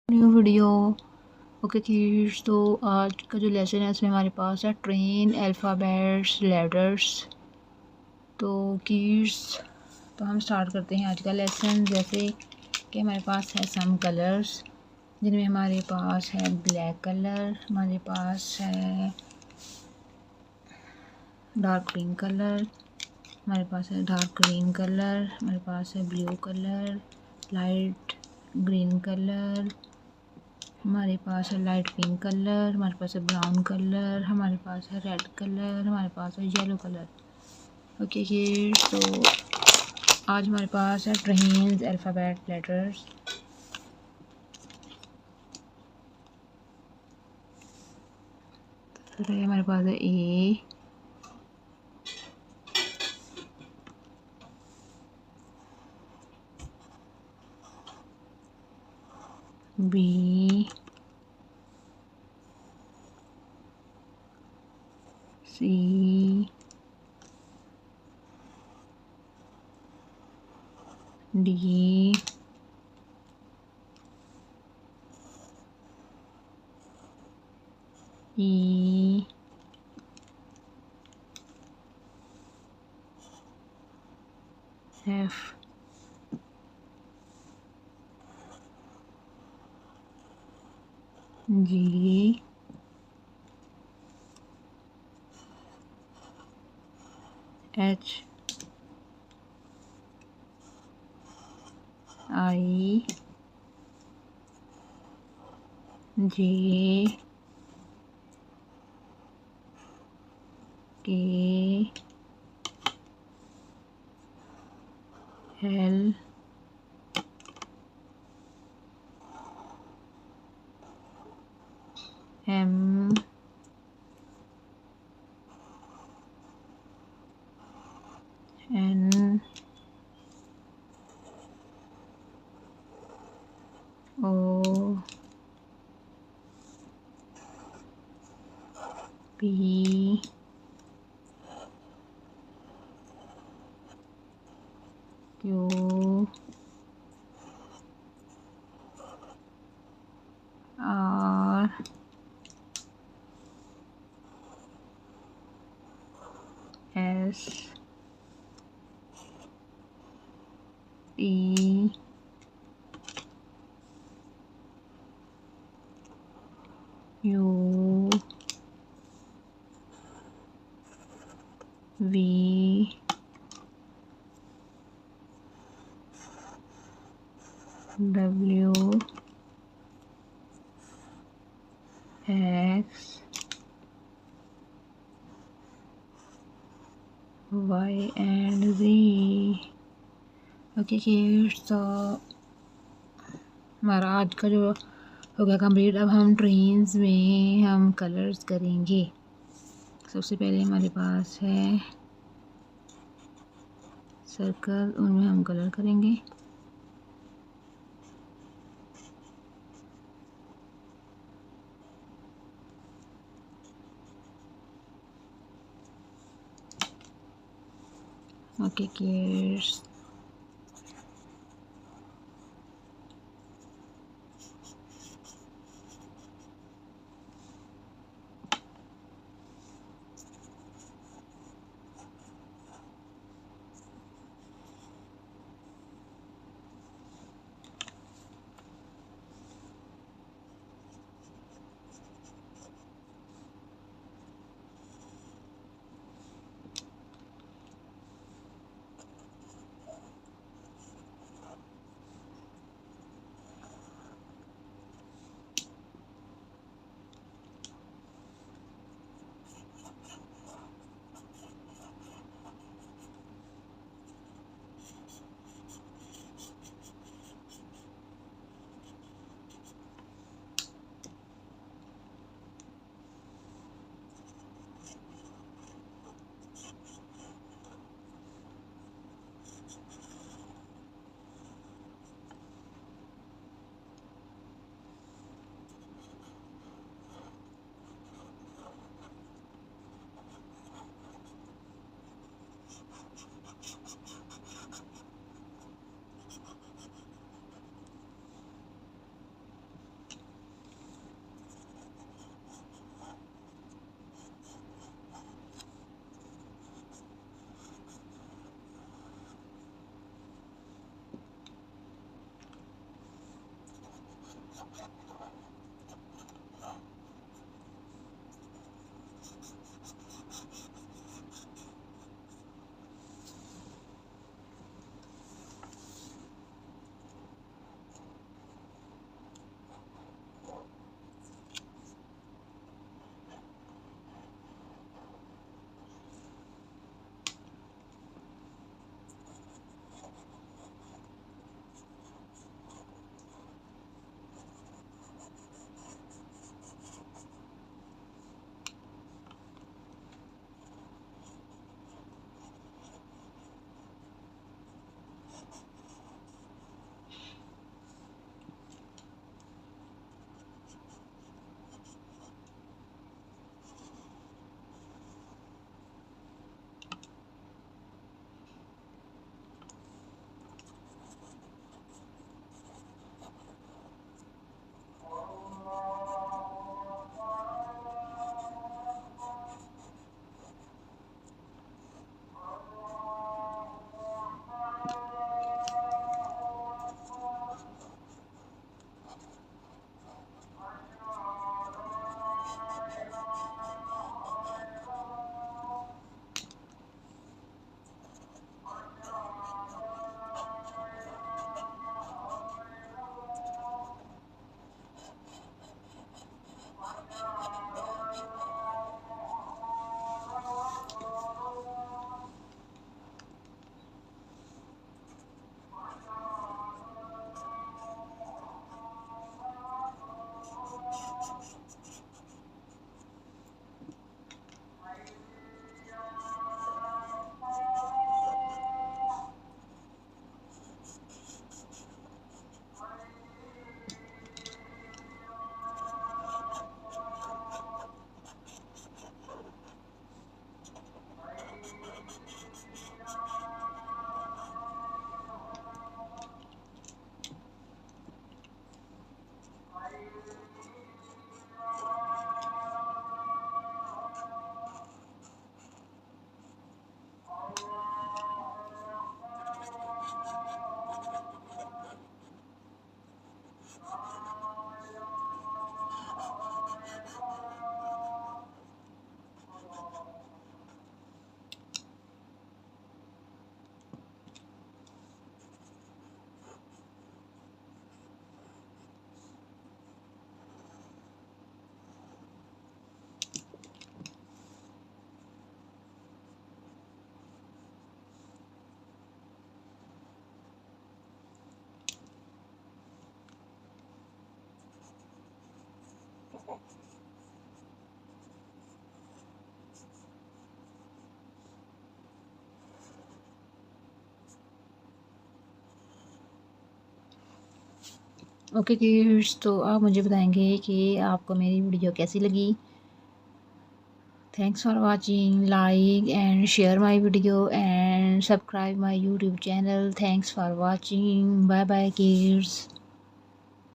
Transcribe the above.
New video. Okay kids, तो आज का जो लेसन है इसमें हमारे पास है ट्रेन अल्फ़ाबेट्स लेटर्स। तो किड्स, तो हम स्टार्ट करते हैं आज का लेसन। जैसे कि हमारे पास है सम कलर्स, जिनमें हमारे पास है ब्लैक कलर, हमारे पास है डार्क पिंक कलर, हमारे पास है डार्क ग्रीन कलर, हमारे पास है blue colour, light green colour, हमारे पास है लाइट पिंक कलर, हमारे पास है ब्राउन कलर, हमारे पास है रेड कलर, हमारे पास है येलो कलर। ओके किड्स, तो आज हमारे पास है ट्रेन्स अल्फ़ाबेट लेटर्स। तो हमारे पास है A, B, C, D, E, F, G, H, I, J, K, L, M, N, O, P, Q, R, S, T, U, V, W, X, Y and Z. Okay kids, तो हमारा आज का जो हो गया कंप्लीट। अब हम ट्रेन्स में हम कलर्स करेंगे। सबसे पहले हमारे पास है सर्कल, उनमें हम कलर करेंगे। ओके किड्स, ओके किड्स, तो आप मुझे बताएंगे कि आपको मेरी वीडियो कैसी लगी। Thanks for watching. Like and share my video and subscribe my YouTube channel. Thanks for watching. Bye bye kids.